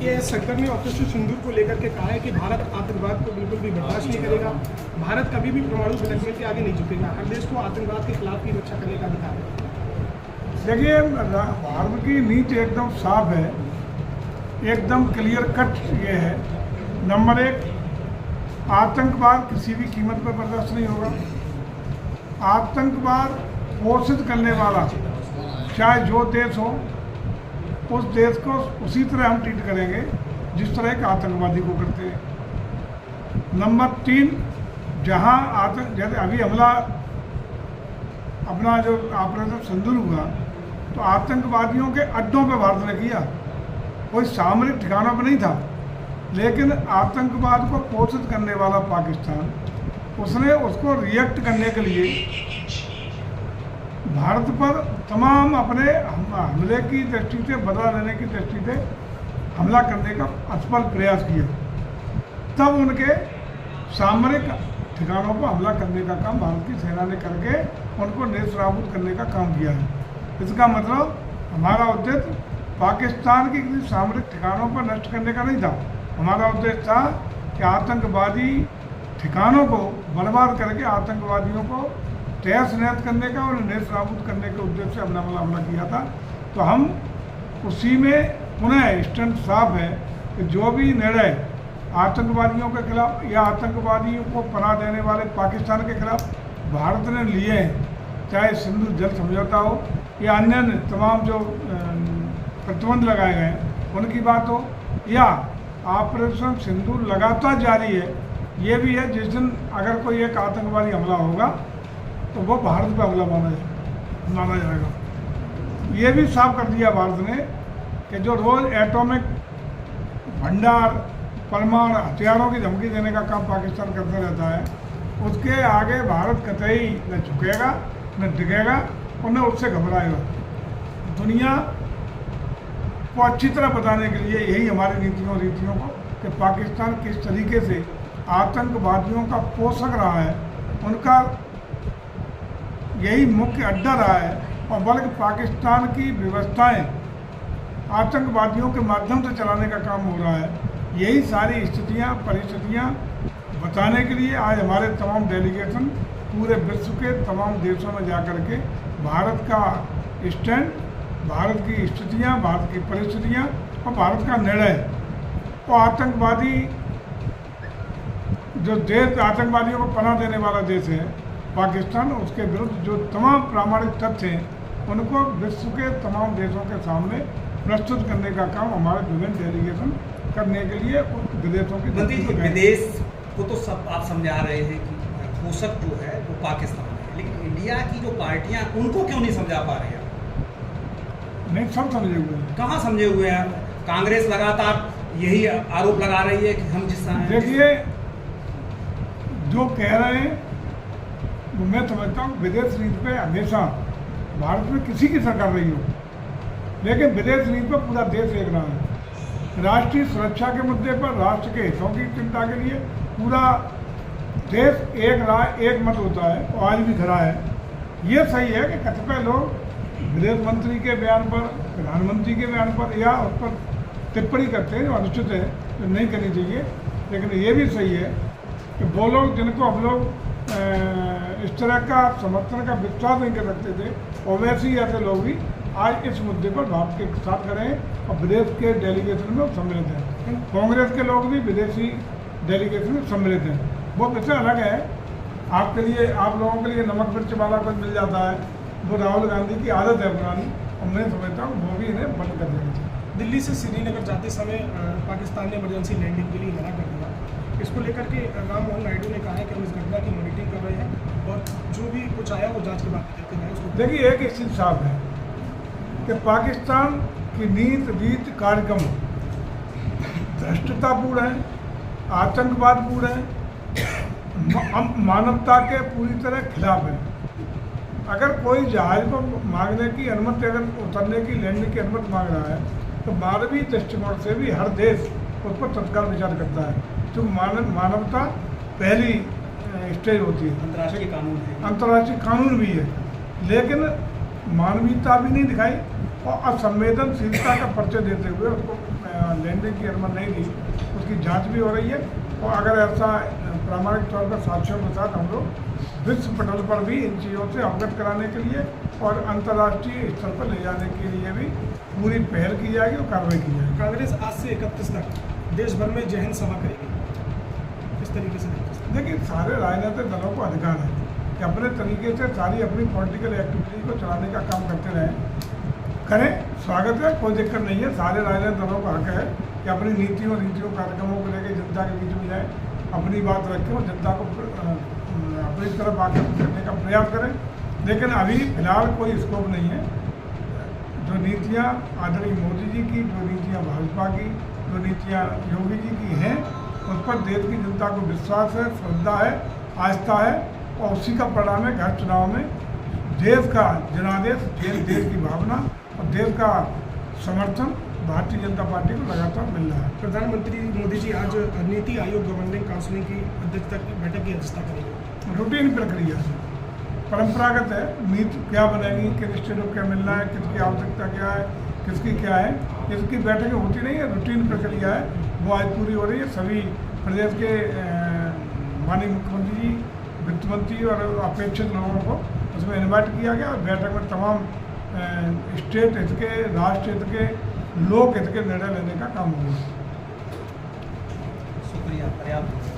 के सरकार ने ऑपरेशन सिंदूर को लेकर के कहा है कि भारत आतंकवाद को बिल्कुल भी बर्दाश्त नहीं करेगा, भारत कभी भी परमाणु ब्लैकमेल के आगे नहीं झुकेगा, हर देश को आतंकवाद के खिलाफ की रक्षा करने का अधिकार है। देखिए, भारत की नीति एकदम साफ है, एकदम क्लियर कट ये है। नंबर एक, आतंकवाद किसी भी कीमत पर बर्दाश्त नहीं होगा। आतंकवाद पोषित करने वाला चाहे जो देश हो, उस देश को उसी तरह हम ट्रीट करेंगे जिस तरह एक आतंकवादी को करते हैं। नंबर तीन, जहां जैसे अभी हमला अपना जो ऑपरेशन सिंदूर हुआ तो आतंकवादियों के अड्डों पे भारत ने किया, कोई सामरिक ठिकानों पे नहीं था। लेकिन आतंकवाद को पोषित करने वाला पाकिस्तान, उसने उसको रिएक्ट करने के लिए भारत पर तमाम अपने हमले की दृष्टि से, बदला लेने की दृष्टि से हमला करने का असफल प्रयास किया। तब उनके सामरिक ठिकानों पर हमला करने का काम भारत की सेना ने करके उनको नेस्तनाबूद करने का काम किया है। इसका मतलब हमारा उद्देश्य पाकिस्तान के किसी सामरिक ठिकानों पर नष्ट करने का नहीं था। हमारा उद्देश्य था कि आतंकवादी ठिकानों को बर्बाद करके आतंकवादियों को तहस नहस करने का और नेस्तनाबूद करने के उद्देश्य से हमला किया था। तो हम उसी में पुनः स्टैंड साफ है कि जो भी निर्णय आतंकवादियों के खिलाफ या आतंकवादियों को पनाह देने वाले पाकिस्तान के खिलाफ भारत ने लिए हैं, चाहे सिंधु जल समझौता हो या अन्य तमाम जो प्रतिबंध लगाए गए हैं उनकी बात हो, या ऑपरेशन सिंदूर लगातार जारी है, ये भी है। जिस दिन अगर कोई एक आतंकवादी हमला होगा तो वो भारत पर हमला माना जाएगा। ये भी साफ कर दिया भारत ने कि जो रोज़ एटॉमिक भंडार, परमाणु हथियारों की धमकी देने का काम पाकिस्तान करता रहता है, उसके आगे भारत कतई न झुकेगा न टिकेगा और न उससे घबराएगा। दुनिया को अच्छी तरह बताने के लिए यही हमारी नीतियों को कि पाकिस्तान किस तरीके से आतंकवादियों का पोषक रहा है, उनका यही मुख्य अड्डा रहा है, और बल्कि पाकिस्तान की व्यवस्थाएं आतंकवादियों के माध्यम से चलाने का काम हो रहा है। यही सारी परिस्थितियां बताने के लिए आज हमारे तमाम डेलीगेशन पूरे विश्व के तमाम देशों में जाकर के भारत का स्टैंड, भारत की स्थितियां, भारत की परिस्थितियां और भारत का निर्णय और आतंकवादी जो देश आतंकवादियों को पनाह देने वाला देश है पाकिस्तान, उसके विरुद्ध जो तमाम प्रामाणिक तथ्य हैं उनको विश्व के तमाम देशों के सामने प्रस्तुत करने का काम हमारे विभिन्न डेलीगेशन करने के लिए विदेशों की विदेश को तो सब आप समझा रहे हैं कि पोषक जो है वो पाकिस्तान है, लेकिन इंडिया की जो पार्टियां उनको क्यों नहीं समझा पा रही हैं? नहीं, सब समझे हुए हैं। कहाँ समझे हुए हैं? कांग्रेस लगातार यही आरोप लगा रही है कि हम जिस देखिए, जो कह रहे हैं वो मैं समझता हूँ विदेश नीति पे हमेशा भारत में किसी की सरकार रही हो, लेकिन विदेश नीति पर पूरा देश एक रहा है। राष्ट्रीय सुरक्षा के मुद्दे पर, राष्ट्र के हितों की चिंता के लिए पूरा देश एक रहा, एक मत होता है और आज भी खड़ा है। ये सही है कि कतिपय लोग विदेश मंत्री के बयान पर, प्रधानमंत्री के बयान पर या उस पर टिप्पणी करते हैं जो अनुचित है, जो नहीं करनी चाहिए। लेकिन ये भी सही है कि वो लोग जिनको हम लोग इस तरह का समर्थन का विश्वास नहीं कर सकते थे, और वैसे ही ऐसे लोग भी आज इस मुद्दे पर भारत के साथ खड़े हैं और विदेश के डेलीगेशन में सम्मिलित हैं। कांग्रेस के लोग भी विदेशी डेलीगेशन में सम्मिलित हैं। वो विषय अलग है। आपके लिए, आप लोगों के लिए नमक मिर्च वाला कुछ मिल जाता है, वो राहुल गांधी की आदत है पुरानी, और मैं समझता हूँ वो भी इन्हें बंद कर देना चाहिए। दिल्ली से श्रीनगर जाते समय पाकिस्तान ने इमरजेंसी लैंडिंग के लिए मना कर दिया। इसको लेकर के राम मोहन नायडू ने कहा है कि हम इस घटना की मॉनिटरिंग कर रहे हैं और जो भी कुछ आया वो जांच के बाद करते हैं। देखिए, एक चीज साफ है कि पाकिस्तान की नीति कार्यक्रम भ्रष्टतापूर्ण है, आतंकवादपूर्ण है, मानवता के पूरी तरह खिलाफ है। अगर कोई जहाज को मांगने की अनुमति, अगर उतरने की, लैंडिंग की अनुमति मांग रहा है, तो मानवीय दृष्टिकोण से भी हर देश उस पर तत्काल विचार करता है, क्योंकि मानवता पहली स्टेज होती है। अंतर्राष्ट्रीय कानून है, अंतर्राष्ट्रीय कानून भी है, लेकिन मानवीयता भी नहीं दिखाई और असंवेदनशीलता का परिचय देते हुए उसको लैंडिंग की अनुमति नहीं दी, उसकी जांच भी हो रही है। और अगर ऐसा प्रामाणिक तौर पर साक्ष्यों के साथ हम लोग विश्व पटल पर भी इन चीज़ों से अवगत कराने के लिए और अंतर्राष्ट्रीय स्तर पर ले जाने के लिए भी पूरी पहल की जाएगी और कार्रवाई की जाएगी। कांग्रेस आज से 31 तक देश भर में जय हिंद सभा करेगी, किस तरीके से देखते हैं? देखिए, सारे राजनीतिक दलों को अधिकार है कि अपने तरीके से सारी अपनी पॉलिटिकल एक्टिविटी को चलाने का काम करते रहें, करें, स्वागत है, कोई दिक्कत नहीं है। सारे राजनीतिक दलों का हक है कि अपनी नीतियों कार्यक्रमों को लेकर जनता के बीच में जाए, अपनी बात रखें और जनता को अपनी तरफ आकर्षित करने का प्रयास करें। लेकिन अभी फिलहाल कोई स्कोप नहीं है। जो नीतियाँ आदरणीय मोदी जी की, जो नीतियाँ भाजपा की, जो नीतियाँ योगी जी की हैं, उस पर देश की जनता को विश्वास है, श्रद्धा है, आस्था है और उसी का परिणाम है हर चुनाव में देश का जनादेश, देश की भावना और देश का समर्थन भारतीय जनता पार्टी को लगातार मिल रहा है। प्रधानमंत्री मोदी जी आज नीति आयोग गवर्निंग काउंसिल की अध्यक्षता की बैठक की अध्यक्षता करेंगे। रूटीन प्रक्रिया है, परंपरागत है। नीति क्या बनेगी, किस स्टेट को क्या मिलना है, किसकी आवश्यकता क्या है, किसकी क्या है, इसकी बैठकें होती नहीं है। रूटीन प्रक्रिया है, वो आज पूरी हो रही है। सभी प्रदेश के माननीय मुख्यमंत्री जी, वित्त मंत्री और अपेक्षित लोगों को उसमें इन्वाइट किया गया और बैठक में तमाम स्टेट हित के, राष्ट्र हित के, लोक हित के निर्णय लेने का काम होगा। शुक्रिया, पर्याप्त।